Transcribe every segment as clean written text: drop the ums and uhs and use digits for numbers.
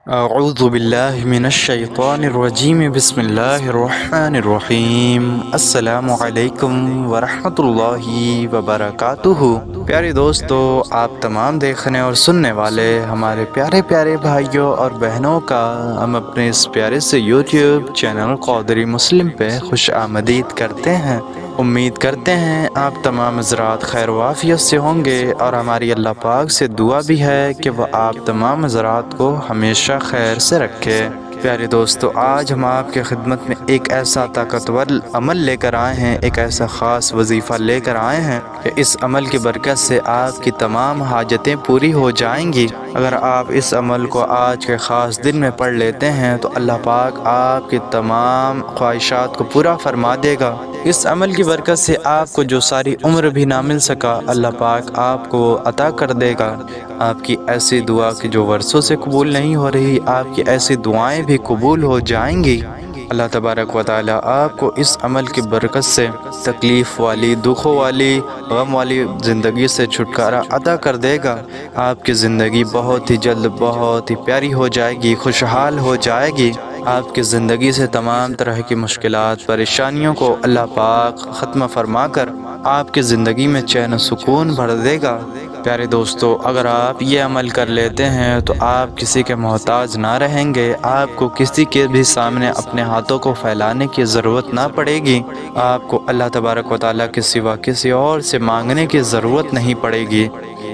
اعوذ باللہ من الشیطان الرجیم بسم اللہ الرحمن الرحیم السلام علیکم ورحمۃ اللہ وبرکاتہ۔ پیارے دوستو، آپ تمام دیکھنے اور سننے والے ہمارے پیارے پیارے بھائیوں اور بہنوں کا ہم اپنے اس پیارے سے یوٹیوب چینل قادری مسلم پہ خوش آمدید کرتے ہیں۔ امید کرتے ہیں آپ تمام حضرات خیر و عافیت سے ہوں گے، اور ہماری اللہ پاک سے دعا بھی ہے کہ وہ آپ تمام حضرات کو ہمیشہ خیر سے رکھے۔ پیارے دوستو، آج ہم آپ کے خدمت میں ایک ایسا طاقتور عمل لے کر آئے ہیں، ایک ایسا خاص وظیفہ لے کر آئے ہیں کہ اس عمل کی برکت سے آپ کی تمام حاجتیں پوری ہو جائیں گی۔ اگر آپ اس عمل کو آج کے خاص دن میں پڑھ لیتے ہیں تو اللہ پاک آپ کی تمام خواہشات کو پورا فرما دے گا۔ اس عمل کی برکت سے آپ کو جو ساری عمر بھی نہ مل سکا، اللہ پاک آپ کو عطا کر دے گا۔ آپ کی ایسی دعا کہ جو ورثوں سے قبول نہیں ہو رہی، آپ کی ایسی دعائیں بھی قبول ہو جائیں گی۔ اللہ تبارک و تعالی آپ کو اس عمل کی برکت سے تکلیف والی، دکھوں والی، غم والی زندگی سے چھٹکارا عطا کر دے گا۔ آپ کی زندگی بہت ہی جلد بہت ہی پیاری ہو جائے گی، خوشحال ہو جائے گی۔ آپ کی زندگی سے تمام طرح کی مشکلات، پریشانیوں کو اللہ پاک ختم فرما کر آپ کی زندگی میں چین و سکون بھر دے گا۔ پیارے دوستو، اگر آپ یہ عمل کر لیتے ہیں تو آپ کسی کے محتاج نہ رہیں گے، آپ کو کسی کے بھی سامنے اپنے ہاتھوں کو پھیلانے کی ضرورت نہ پڑے گی، آپ کو اللہ تبارک و تعالیٰ کے سوا کسی اور سے مانگنے کی ضرورت نہیں پڑے گی۔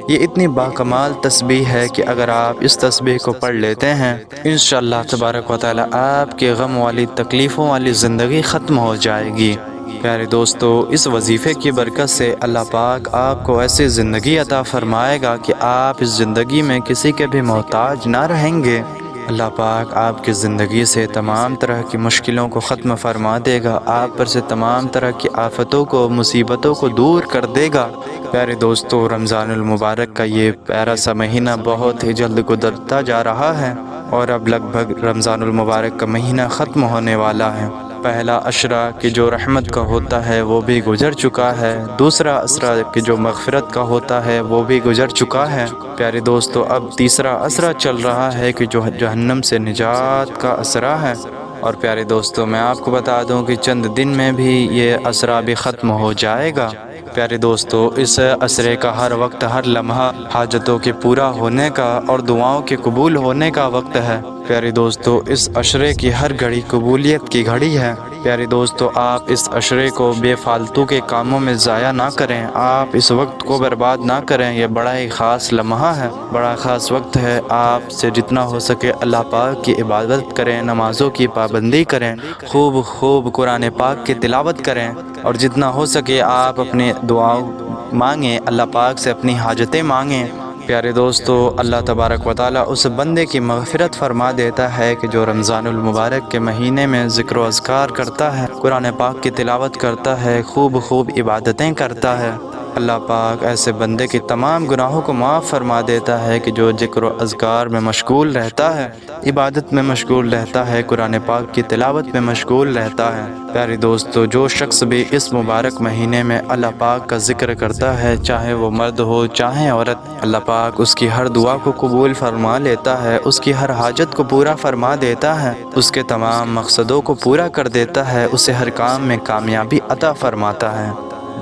یہ اتنی باکمال تسبیح ہے کہ اگر آپ اس تسبیح کو پڑھ لیتے ہیں، انشاءاللہ تبارک و تعالیٰ آپ کے غم والی، تکلیفوں والی زندگی ختم ہو جائے گی۔ پیارے دوستو، اس وظیفے کی برکت سے اللہ پاک آپ کو ایسی زندگی عطا فرمائے گا کہ آپ اس زندگی میں کسی کے بھی محتاج نہ رہیں گے۔ اللہ پاک آپ کی زندگی سے تمام طرح کی مشکلوں کو ختم فرما دے گا، آپ پر سے تمام طرح کی آفتوں کو، مصیبتوں کو دور کر دے گا۔ پیارے دوستو، رمضان المبارک کا یہ پیارا سا مہینہ بہت ہی جلد گزرتا جا رہا ہے، اور اب لگ بھگ رمضان المبارک کا مہینہ ختم ہونے والا ہے۔ پہلا عشرہ کہ جو رحمت کا ہوتا ہے وہ بھی گزر چکا ہے، دوسرا عشرہ کہ جو مغفرت کا ہوتا ہے وہ بھی گزر چکا ہے۔ پیارے دوستو، اب تیسرا عشرہ چل رہا ہے کہ جو جہنم سے نجات کا عشرہ ہے۔ اور پیارے دوستو، میں آپ کو بتا دوں کہ چند دن میں بھی یہ عشرہ بھی ختم ہو جائے گا۔ پیارے دوستو، اس عشرے کا ہر وقت، ہر لمحہ حاجتوں کے پورا ہونے کا اور دعاؤں کے قبول ہونے کا وقت ہے۔ پیارے دوستو، اس عشرے کی ہر گھڑی قبولیت کی گھڑی ہے۔ پیارے دوستو، آپ اس عشرے کو بے فالتو کے کاموں میں ضائع نہ کریں، آپ اس وقت کو برباد نہ کریں۔ یہ بڑا ہی خاص لمحہ ہے، بڑا خاص وقت ہے۔ آپ سے جتنا ہو سکے اللہ پاک کی عبادت کریں، نمازوں کی پابندی کریں، خوب خوب قرآن پاک کی تلاوت کریں، اور جتنا ہو سکے آپ اپنے دعاؤں مانگیں، اللہ پاک سے اپنی حاجتیں مانگیں۔ پیارے دوستو، اللہ تبارک و تعالیٰ اس بندے کی مغفرت فرما دیتا ہے کہ جو رمضان المبارک کے مہینے میں ذکر و اذکار کرتا ہے، قرآن پاک کی تلاوت کرتا ہے، خوب خوب عبادتیں کرتا ہے۔ اللہ پاک ایسے بندے کے تمام گناہوں کو معاف فرما دیتا ہے کہ جو ذکر و اذکار میں مشغول رہتا ہے، عبادت میں مشغول رہتا ہے، قرآن پاک کی تلاوت میں مشغول رہتا ہے۔ پیارے دوستو، جو شخص بھی اس مبارک مہینے میں اللہ پاک کا ذکر کرتا ہے، چاہے وہ مرد ہو چاہے عورت، اللہ پاک اس کی ہر دعا کو قبول فرما لیتا ہے، اس کی ہر حاجت کو پورا فرما دیتا ہے، اس کے تمام مقصدوں کو پورا کر دیتا ہے، اسے ہر کام میں کامیابی عطا فرماتا ہے۔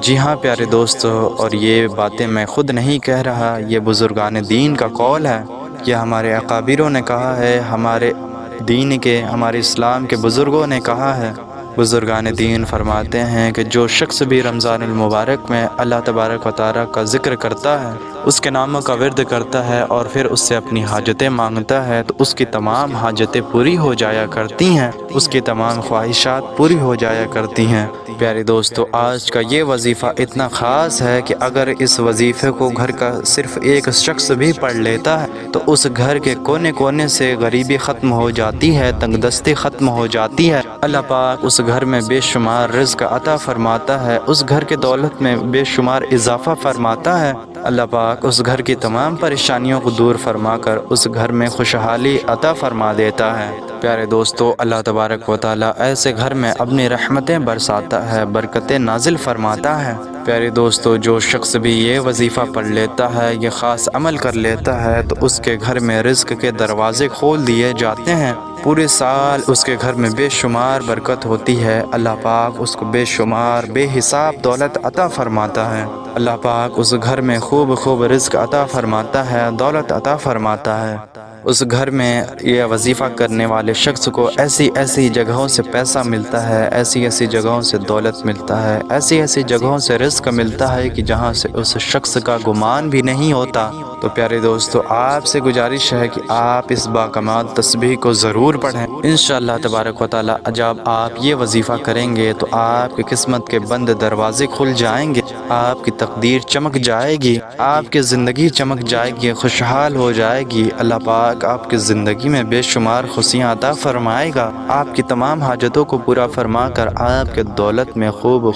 جی ہاں پیارے دوستو، اور یہ باتیں میں خود نہیں کہہ رہا، یہ بزرگان دین کا قول ہے، یہ ہمارے اکابروں نے کہا ہے، ہمارے دین کے، ہمارے اسلام کے بزرگوں نے کہا ہے۔ بزرگان دین فرماتے ہیں کہ جو شخص بھی رمضان المبارک میں اللہ تبارک و تعالیٰ کا ذکر کرتا ہے، اس کے ناموں کا ورد کرتا ہے، اور پھر اس سے اپنی حاجتیں مانگتا ہے، تو اس کی تمام حاجتیں پوری ہو جایا کرتی ہیں، اس کی تمام خواہشات پوری ہو جایا کرتی ہیں۔ پیارے دوستو، آج کا یہ وظیفہ اتنا خاص ہے کہ اگر اس وظیفے کو گھر کا صرف ایک شخص بھی پڑھ لیتا ہے تو اس گھر کے کونے کونے سے غریبی ختم ہو جاتی ہے، تنگ دستی ختم ہو جاتی ہے۔ اللہ پاک اس گھر میں بے شمار رزق عطا فرماتا ہے، اس گھر کے دولت میں بے شمار اضافہ فرماتا ہے۔ اللہ پاک اس گھر کی تمام پریشانیوں کو دور فرما کر اس گھر میں خوشحالی عطا فرما دیتا ہے۔ پیارے دوستو، اللہ تبارک و تعالیٰ ایسے گھر میں اپنی رحمتیں برساتا ہے، برکتیں نازل فرماتا ہے۔ پیارے دوستو، جو شخص بھی یہ وظیفہ پڑھ لیتا ہے، یہ خاص عمل کر لیتا ہے، تو اس کے گھر میں رزق کے دروازے کھول دیے جاتے ہیں۔ پورے سال اس کے گھر میں بے شمار برکت ہوتی ہے۔ اللہ پاک اس کو بے شمار بے حساب دولت عطا فرماتا ہے۔ اللہ پاک اس گھر میں خوب رزق عطا فرماتا ہے، دولت عطا فرماتا ہے۔ اس گھر میں یہ وظیفہ کرنے والے شخص کو ایسی جگہوں سے پیسہ ملتا ہے، ایسی جگہوں سے دولت ملتا ہے، ایسی جگہوں سے رزق ملتا ہے کہ جہاں سے اس شخص کا گمان بھی نہیں ہوتا۔ تو پیارے دوستو، آپ سے گزارش ہے کہ آپ اس باکمال تسبیح کو ضرور پڑھیں۔ انشاءاللہ تبارک و تعالی جب آپ یہ وظیفہ کریں گے تو آپ کی قسمت کے بند دروازے کھل جائیں گے، آپ کی تقدیر چمک جائے گی، آپ کی زندگی چمک جائے گی، خوشحال ہو جائے گی۔ اللہ پاک آپ کی زندگی میں بے شمار خوشیاں عطا فرمائے گا، آپ کی تمام حاجتوں کو پورا فرما کر آپ کے دولت میں خوب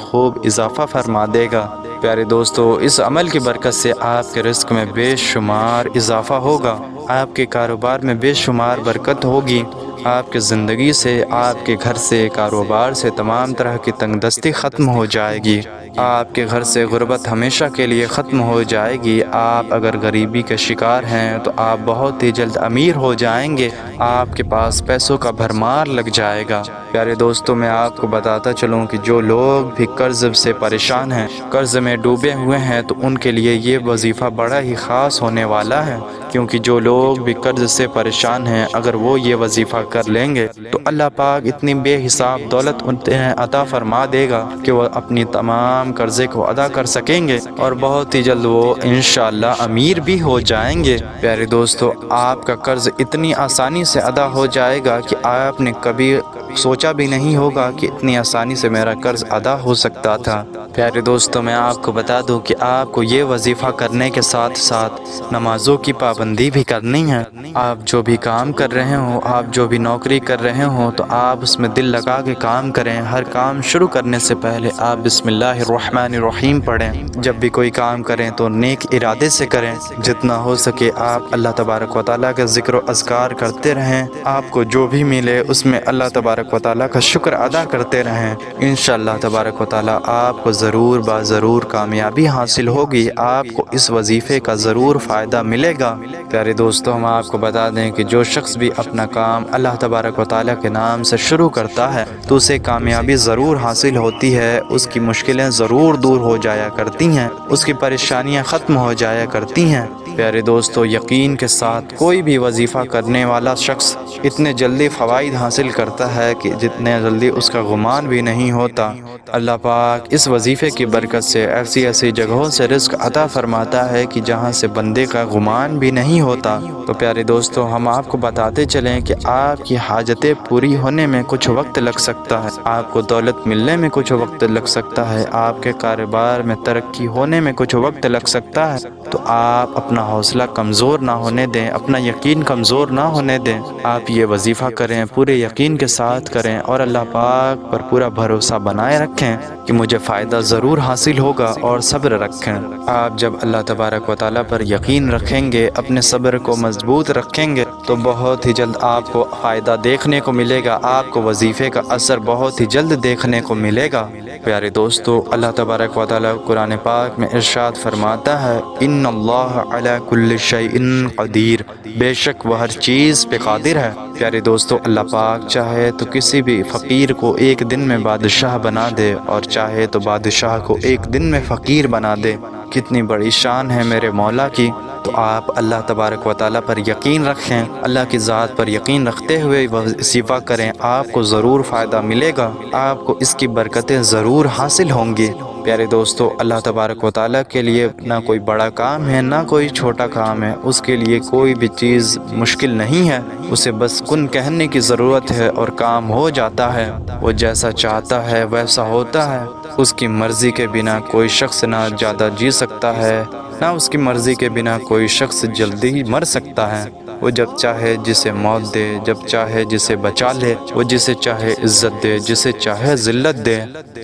اضافہ فرما دے گا۔ پیارے دوستو، اس عمل کی برکت سے آپ کے رزق میں بے شمار اضافہ ہوگا، آپ کے کاروبار میں بے شمار برکت ہوگی، آپ کی زندگی سے، آپ کے گھر سے، کاروبار سے تمام طرح کی تنگ دستی ختم ہو جائے گی، آپ کے گھر سے غربت ہمیشہ کے لیے ختم ہو جائے گی۔ آپ اگر غریبی کے شکار ہیں تو آپ بہت ہی جلد امیر ہو جائیں گے، آپ کے پاس پیسوں کا بھرمار لگ جائے گا۔ پیارے دوستو، میں آپ کو بتاتا چلوں کہ جو لوگ بھی قرض سے پریشان ہیں، قرض میں ڈوبے ہوئے ہیں، تو ان کے لیے یہ وظیفہ بڑا ہی خاص ہونے والا ہے، کیونکہ جو لوگ بھی قرض سے پریشان ہیں، اگر وہ یہ وظیفہ کر لیں گے تو اللہ پاک اتنی بے حساب دولت انہیں عطا فرما دے گا کہ وہ اپنی تمام قرضے کو ادا کر سکیں گے، اور بہت ہی جلد وہ انشاءاللہ امیر بھی ہو جائیں گے۔ پیارے دوستو، آپ کا قرض اتنی آسانی سے ادا ہو جائے گا کہ آپ نے کبھی سوچا بھی نہیں ہوگا کہ اتنی آسانی سے میرا قرض ادا ہو سکتا تھا۔ پیارے دوستو، میں آپ کو بتا دوں کہ آپ کو یہ وظیفہ کرنے کے ساتھ ساتھ نمازوں کی پابندی بھی کرنی ہے۔ آپ جو بھی کام کر رہے ہوں، آپ جو بھی نوکری کر رہے ہوں، تو آپ اس میں دل لگا کے کام کریں۔ ہر کام شروع کرنے سے پہلے آپ بسم اللہ الرحمن الرحیم پڑھیں۔ جب بھی کوئی کام کریں تو نیک ارادے سے کریں۔ جتنا ہو سکے آپ اللہ تبارک و تعالیٰ کا ذکر و اذکار کرتے رہیں۔ آپ کو جو بھی ملے اس میں اللہ تبارک و تعالیٰ کا شکر ادا کرتے رہیں۔ انشاءاللہ تبارک و تعالیٰ آپ کو ضرور کامیابی حاصل ہوگی، آپ کو اس وظیفے کا ضرور فائدہ ملے گا۔ پیارے دوستو، ہم آپ کو بتا دیں کہ جو شخص بھی اپنا کام اللہ تبارک و تعالیٰ کے نام سے شروع کرتا ہے تو اسے کامیابی ضرور حاصل ہوتی ہے، اس کی مشکلیں ضرور دور ہو جایا کرتی ہیں، اس کی پریشانیاں ختم ہو جایا کرتی ہیں۔ پیارے دوستو، یقین کے ساتھ کوئی بھی وظیفہ کرنے والا شخص اتنے جلدی فوائد حاصل کرتا ہے کہ جتنے جلدی اس کا گمان بھی نہیں ہوتا۔ اللہ پاک اس وظیفے کی برکت سے ایسی جگہوں سے رزق عطا فرماتا ہے کہ جہاں سے بندے کا گمان بھی نہیں ہوتا۔ تو پیارے دوستو، ہم آپ کو بتاتے چلیں کہ آپ کی حاجتیں پوری ہونے میں کچھ وقت لگ سکتا ہے، آپ کو دولت ملنے میں کچھ وقت لگ سکتا ہے، آپ کے کاروبار میں ترقی ہونے میں کچھ وقت لگ سکتا ہے، تو آپ اپنا حوصلہ کمزور نہ ہونے دیں، اپنا یقین کمزور نہ ہونے دیں۔ آپ یہ وظیفہ کریں، پورے یقین کے ساتھ کریں، اور اللہ پاک پر پورا بھروسہ بنائے رکھیں کہ مجھے فائدہ ضرور حاصل ہوگا، اور صبر رکھیں۔ آپ جب اللہ تبارک و تعالیٰ پر یقین رکھیں گے، اپنے صبر کو مضبوط رکھیں گے، تو بہت ہی جلد آپ کو فائدہ دیکھنے کو ملے گا، آپ کو وظیفے کا اثر بہت ہی جلد دیکھنے کو ملے گا۔ پیارے دوستو، اللہ تبارک و تعالیٰ قرآن پاک میں ارشاد فرماتا ہے، ان اللہ علی کل شیء قدیر، بے شک وہ ہر چیز پہ قادر ہے۔ پیارے دوستو، اللہ پاک چاہے تو کسی بھی فقیر کو ایک دن میں بادشاہ بنا دے، اور چاہے تو بادشاہ کو ایک دن میں فقیر بنا دے۔ کتنی بڑی شان ہے میرے مولا کی۔ تو آپ اللہ تبارک و تعالیٰ پر یقین رکھیں، اللہ کی ذات پر یقین رکھتے ہوئے وظیفہ کریں، آپ کو ضرور فائدہ ملے گا، آپ کو اس کی برکتیں ضرور حاصل ہوں گی۔ پیارے دوستو، اللہ تبارک و تعالیٰ کے لیے نہ کوئی بڑا کام ہے، نہ کوئی چھوٹا کام ہے، اس کے لیے کوئی بھی چیز مشکل نہیں ہے، اسے بس کن کہنے کی ضرورت ہے اور کام ہو جاتا ہے۔ وہ جیسا چاہتا ہے ویسا ہوتا ہے، اس کی مرضی کے بنا کوئی شخص نہ زیادہ جی سکتا ہے، نہ اس کی مرضی کے بنا کوئی شخص جلدی مر سکتا ہے۔ وہ جب چاہے جسے موت دے، جب چاہے جسے بچا لے، وہ جسے چاہے عزت دے، جسے چاہے ذلت دے۔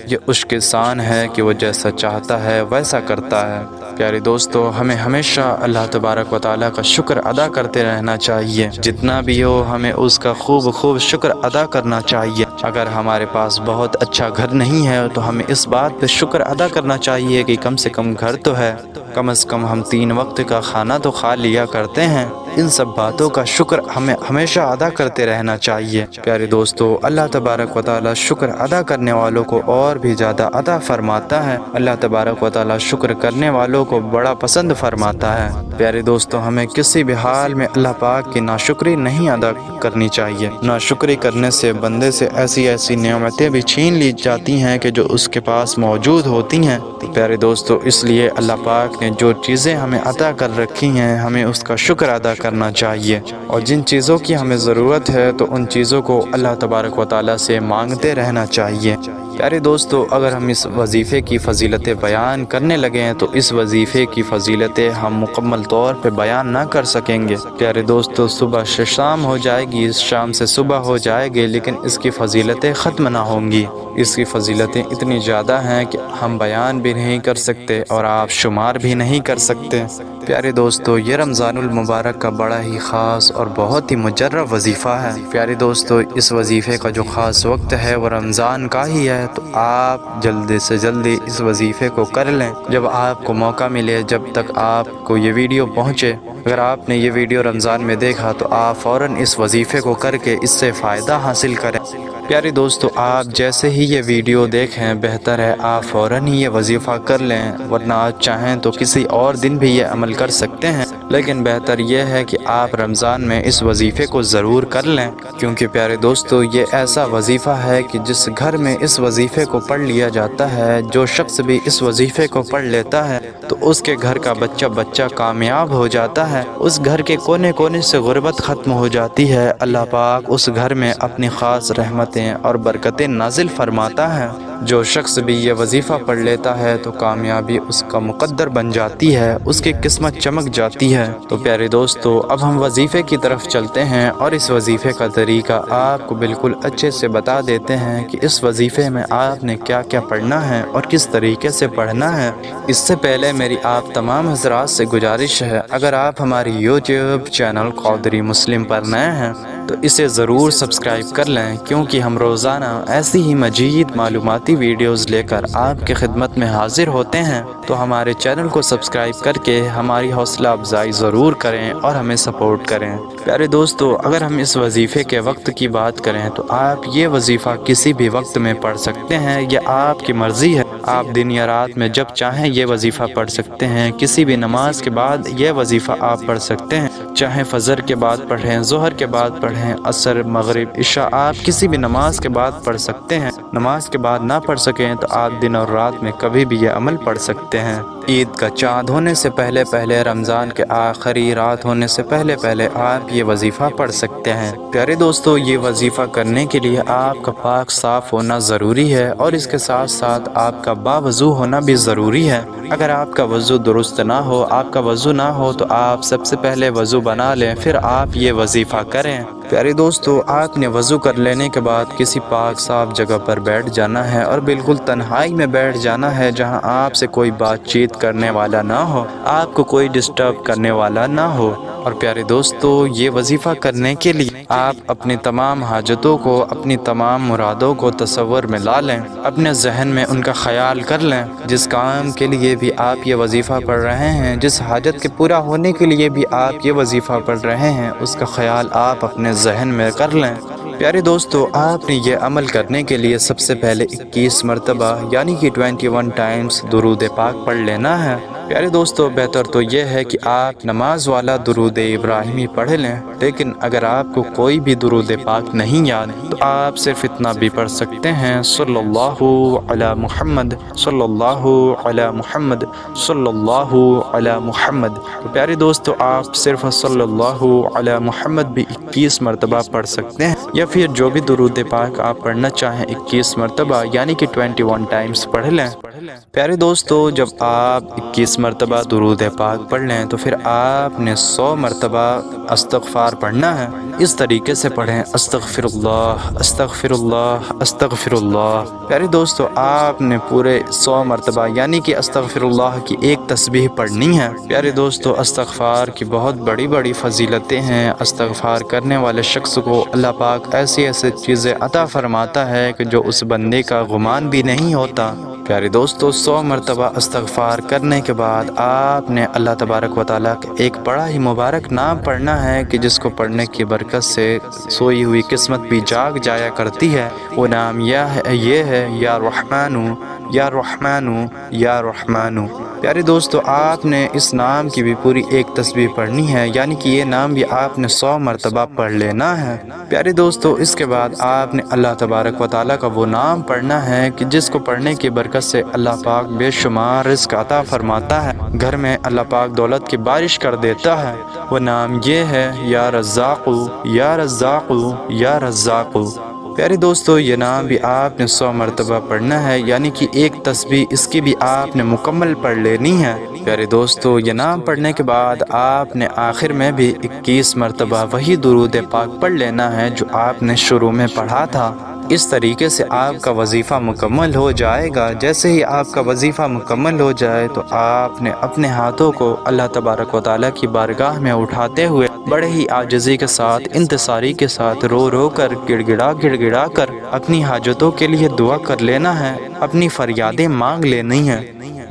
یہ اس کی شان ہے کہ وہ جیسا چاہتا ہے ویسا کرتا ہے۔ پیارے دوستو ہمیں ہمیشہ اللہ تبارک و تعالیٰ کا شکر ادا کرتے رہنا چاہیے، جتنا بھی ہو ہمیں اس کا خوب شکر ادا کرنا چاہیے۔ اگر ہمارے پاس بہت اچھا گھر نہیں ہے تو ہمیں اس بات پہ شکر ادا کرنا چاہیے کہ کم سے کم گھر تو ہے، کم از کم ہم 3 وقت کا کھانا تو کھا لیا کرتے ہیں۔ ان سب باتوں کا شکر ہمیں ہمیشہ ادا کرتے رہنا چاہیے۔ پیارے دوستو اللہ تبارک و تعالیٰ شکر ادا کرنے والوں کو اور بھی زیادہ عطا فرماتا ہے۔ اللہ تبارک و تعالیٰ شکر کرنے والوں کو بڑا پسند فرماتا ہے۔ پیارے دوستو ہمیں کسی بھی حال میں اللہ پاک کی ناشکری نہیں ادا کرنی چاہیے۔ ناشکری کرنے سے بندے سے ایسی نعمتیں بھی چھین لی جاتی ہیں کہ جو اس کے پاس موجود ہوتی ہیں۔ پیارے دوستو اس لیے اللہ پاک نے جو چیزیں ہمیں عطا کر رکھی ہیں ہمیں اس کا شکر ادا کرنا چاہیے، اور جن چیزوں کی ہمیں ضرورت ہے تو ان چیزوں کو اللہ تبارک و تعالیٰ سے مانگتے رہنا چاہیے۔ پیارے دوستو اگر ہم اس وظیفے کی فضیلتیں بیان کرنے لگے ہیں تو اس وظیفے کی فضیلتیں ہم مکمل طور پہ بیان نہ کر سکیں گے۔ پیارے دوستو صبح سے شام ہو جائے گی، شام سے صبح ہو جائے گی، لیکن اس کی فضیلتیں ختم نہ ہوں گی۔ اس کی فضیلتیں اتنی زیادہ ہیں کہ ہم بیان بھی نہیں کر سکتے اور آپ شمار بھی نہیں کر سکتے۔ پیارے دوستو یہ رمضان المبارک کا بڑا ہی خاص اور بہت ہی مجرب وظیفہ ہے۔ پیارے دوستو اس وظیفے کا جو خاص وقت ہے وہ رمضان کا ہی ہے، تو آپ جلدی سے جلدی اس وظیفے کو کر لیں جب آپ کو موقع ملے، جب تک آپ کو یہ ویڈیو پہنچے۔ اگر آپ نے یہ ویڈیو رمضان میں دیکھا تو آپ فوراً اس وظیفے کو کر کے اس سے فائدہ حاصل کریں۔ پیارے دوستو آپ جیسے ہی یہ ویڈیو دیکھیں بہتر ہے آپ فوراً ہی یہ وظیفہ کر لیں، ورنہ آپ چاہیں تو کسی اور دن بھی یہ عمل کر سکتے ہیں، لیکن بہتر یہ ہے کہ آپ رمضان میں اس وظیفے کو ضرور کر لیں، کیونکہ پیارے دوستو یہ ایسا وظیفہ ہے کہ جس گھر میں اس وظیفے کو پڑھ لیا جاتا ہے، جو شخص بھی اس وظیفے کو پڑھ لیتا ہے تو اس کے گھر کا بچہ کامیاب ہو جاتا ہے، اس گھر کے کونے کونے سے غربت ختم ہو جاتی ہے، اللہ پاک اس گھر میں اپنی خاص رحمتیں اور برکتیں نازل فرماتا ہے۔ جو شخص بھی یہ وظیفہ پڑھ لیتا ہے تو کامیابی اس کا مقدر بن جاتی ہے، اس کی قسمت چمک جاتی ہے۔ تو پیارے دوستو اب ہم وظیفے کی طرف چلتے ہیں اور اس وظیفے کا طریقہ آپ کو بالکل اچھے سے بتا دیتے ہیں کہ اس وظیفے میں آپ نے کیا کیا پڑھنا ہے اور کس طریقے سے پڑھنا ہے۔ اس سے پہلے میری آپ تمام حضرات سے گزارش ہے، اگر آپ ہماری یوٹیوب چینل قادری مسلم پر نئے ہیں تو اسے ضرور سبسکرائب کر لیں، کیونکہ ہم روزانہ ایسی ہی مزید معلوماتی ویڈیوز لے کر آپ کی خدمت میں حاضر ہوتے ہیں، تو ہمارے چینل کو سبسکرائب کر کے ہماری حوصلہ افزائی ضرور کریں اور ہمیں سپورٹ کریں۔ پیارے دوستو اگر ہم اس وظیفے کے وقت کی بات کریں تو آپ یہ وظیفہ کسی بھی وقت میں پڑھ سکتے ہیں، یہ آپ کی مرضی ہے، آپ دن یا رات میں جب چاہیں یہ وظیفہ پڑھ سکتے ہیں، کسی بھی نماز کے بعد یہ وظیفہ آپ پڑھ سکتے ہیں، چاہے فجر کے بعد پڑھیں، ظہر کے بعد پڑھیں، عصر، مغرب، عشاء، آپ کسی بھی نماز کے بعد پڑھ سکتے ہیں۔ نماز کے بعد نہ پڑھ سکیں تو آپ دن اور رات میں کبھی بھی یہ عمل پڑھ سکتے ہیں۔ عید کا چاند ہونے سے پہلے رمضان کے آخری رات ہونے سے پہلے آپ یہ وظیفہ پڑھ سکتے ہیں۔ پیارے دوستو یہ وظیفہ کرنے کے لیے آپ کا پاک صاف ہونا ضروری ہے، اور اس کے ساتھ ساتھ آپ کا باوضو ہونا بھی ضروری ہے۔ اگر آپ کا وضو درست نہ ہو، آپ کا وضو نہ ہو تو آپ سب سے پہلے وضو بنا لیں، پھر آپ یہ وظیفہ کریں۔ پیارے دوستو آپ نے وضو کر لینے کے بعد کسی پاک صاف جگہ پر بیٹھ جانا ہے، اور بالکل تنہائی میں بیٹھ جانا ہے جہاں آپ سے کوئی بات چیت کرنے والا نہ ہو، آپ کو کوئی ڈسٹرب کرنے والا نہ ہو۔ اور پیارے دوستو یہ وظیفہ کرنے کے لیے آپ اپنی تمام حاجتوں کو، اپنی تمام مرادوں کو تصور میں لا لیں، اپنے ذہن میں ان کا خیال کر لیں۔ جس کام کے لیے بھی آپ یہ وظیفہ پڑھ رہے ہیں، جس حاجت کے پورا ہونے کے لیے بھی آپ یہ وظیفہ پڑھ رہے ہیں، اس کا خیال آپ اپنے ذہن میں کر لیں۔ پیارے دوستو آپ نے یہ عمل کرنے کے لیے سب سے پہلے 21 مرتبہ یعنی کہ 21 ٹائمز درود پاک پڑھ لینا ہے۔ پیارے دوستو بہتر تو یہ ہے کہ آپ نماز والا درود ابراہیمی پڑھ لیں، لیکن اگر آپ کو کوئی بھی درود پاک نہیں یاد تو آپ صرف اتنا بھی پڑھ سکتے ہیں، صلی اللہ علی محمد، صلی اللہ علی محمد، صلی اللہ علی محمد۔ تو پیارے دوستو آپ صرف صلی اللہ علی محمد بھی 21 مرتبہ پڑھ سکتے ہیں، یا پھر جو بھی درود پاک آپ پڑھنا چاہیں 21 مرتبہ یعنی کہ 21 ٹائمز پڑھ لیں۔ پیارے دوستو، جب آپ 21 مرتبہ درود پاک پڑھ لیں تو پھر آپ نے 100 مرتبہ استغفار پڑھنا ہے۔ اس طریقے سے پڑھیں: استغفر اللہ، استغفر اللہ، استغفر اللہ۔ پیارے دوستو، آپ نے پورے 100 مرتبہ یعنی کہ استغفر اللہ کی ایک تسبیح پڑھنی ہے۔ پیارے دوستو، استغفار کی بہت بڑی بڑی فضیلتیں ہیں۔ استغفار کرنے والے شخص کو اللہ پاک ایسی ایسی چیزیں عطا فرماتا ہے کہ جو اس بندے کا گمان بھی نہیں ہوتا۔ پیارے دوستو، 100 مرتبہ استغفار کرنے کے بعد آپ نے اللہ تبارک و تعالیٰ کا ایک بڑا ہی مبارک نام پڑھنا ہے کہ جس کو پڑھنے کی برکت سے سوئی ہوئی قسمت بھی جاگ جایا کرتی ہے۔ وہ نام یہ ہے یا رحمانو، یا رحمانو، یا رحمانو۔ پیارے دوستو، آپ نے اس نام کی بھی پوری ایک تسبیح پڑھنی ہے، یعنی کہ یہ نام بھی آپ نے 100 مرتبہ پڑھ لینا ہے۔ پیارے دوستو، اس کے بعد آپ نے اللہ تبارک و تعالیٰ کا وہ نام پڑھنا ہے کہ جس کو پڑھنے کی برکت سے اللہ پاک بے شمار رزق عطا فرماتا ہے، گھر میں اللہ پاک دولت کی بارش کر دیتا ہے۔ وہ نام یہ ہے یا رزاقو، یا رزاقو، یا رزاقو۔ پیارے دوستو، یہ نام بھی آپ نے 100 مرتبہ پڑھنا ہے، یعنی کہ ایک تسبیح اس کی بھی آپ نے مکمل پڑھ لینی ہے۔ پیارے دوستو، یہ نام پڑھنے کے بعد آپ نے آخر میں بھی 21 مرتبہ وہی درود پاک پڑھ لینا ہے جو آپ نے شروع میں پڑھا تھا۔ اس طریقے سے آپ کا وظیفہ مکمل ہو جائے گا۔ جیسے ہی آپ کا وظیفہ مکمل ہو جائے تو آپ نے اپنے ہاتھوں کو اللہ تبارک و تعالیٰ کی بارگاہ میں اٹھاتے ہوئے بڑے ہی عاجزی کے ساتھ، انتصاری کے ساتھ، رو رو کر، گڑ گڑا کر اپنی حاجتوں کے لیے دعا کر لینا ہے، اپنی فریادیں مانگ لینی ہیں۔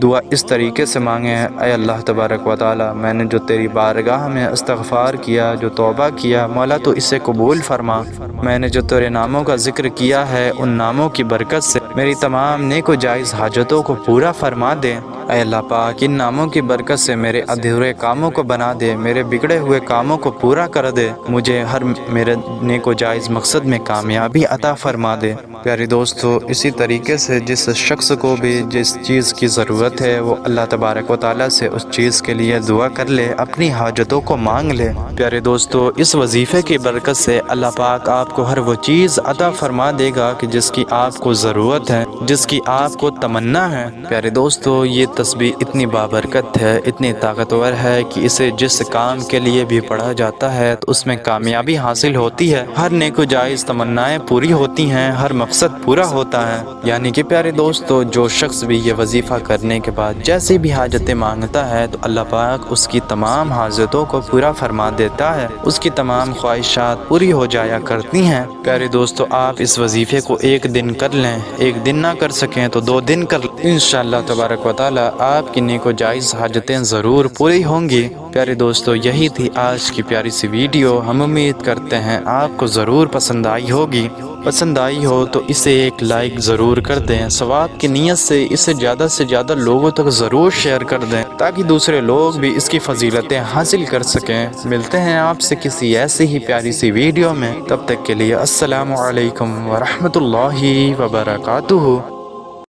دعا اس طریقے سے مانگیں: اے اللہ تبارک و تعالیٰ، میں نے جو تیری بارگاہ میں استغفار کیا، جو توبہ کیا، مولا تو اسے قبول فرما۔ میں نے جو تیرے ناموں کا ذکر کیا ہے، ان ناموں کی برکت سے میری تمام نیک و جائز حاجتوں کو پورا فرما دے۔ اے اللہ پاک، ان ناموں کی برکت سے میرے ادھورے کاموں کو بنا دے، میرے بگڑے ہوئے کاموں کو پورا کر دے، مجھے ہر میرے نیک و جائز مقصد میں کامیابی عطا فرما دے۔ پیارے دوستو، اسی طریقے سے جس شخص کو بھی جس چیز کی ضرورت ہے وہ اللہ تبارک و تعالیٰ سے اس چیز کے لیے دعا کر لے، اپنی حاجتوں کو مانگ لے۔ پیارے دوستو، اس وظیفے کی برکت سے اللہ پاک آپ کو ہر وہ چیز عطا فرما دے گا کہ جس کی آپ کو ضرورت ہے، جس کی آپ کو تمنا ہے۔ پیارے دوستو، یہ تسبیح اتنی بابرکت ہے، اتنی طاقتور ہے کہ اسے جس کام کے لیے بھی پڑھا جاتا ہے تو اس میں کامیابی حاصل ہوتی ہے، ہر نیک و جائز تمنائیں پوری ہوتی ہیں، ہر مقصد پورا ہوتا ہے۔ یعنی کہ پیارے دوستو، جو شخص بھی یہ وظیفہ کرنے کے بعد جیسے بھی حاجتیں مانگتا ہے تو اللہ پاک اس کی تمام حاجتوں کو پورا فرما دیتا ہے، اس کی تمام خواہشات پوری ہو جایا کرتی ہیں۔ پیارے دوستو، آپ اس وظیفے کو ایک دن کر لیں، ایک دن نہ کر سکیں تو 2 دن کر لیں، انشاءاللہ تبارک و تعالی آپ کی نیک و جائز حاجتیں ضرور پوری ہوں گی۔ پیارے دوستو، یہی تھی آج کی پیاری سی ویڈیو۔ ہم امید کرتے ہیں آپ کو ضرور پسند آئی ہوگی۔ پسند آئی ہو تو اسے ایک لائک ضرور کر دیں، ثواب کی نیت سے اسے زیادہ سے زیادہ لوگوں تک ضرور شیئر کر دیں تاکہ دوسرے لوگ بھی اس کی فضیلتیں حاصل کر سکیں۔ ملتے ہیں آپ سے کسی ایسی ہی پیاری سی ویڈیو میں، تب تک کے لیے السلام علیکم ورحمۃ اللہ وبرکاتہ۔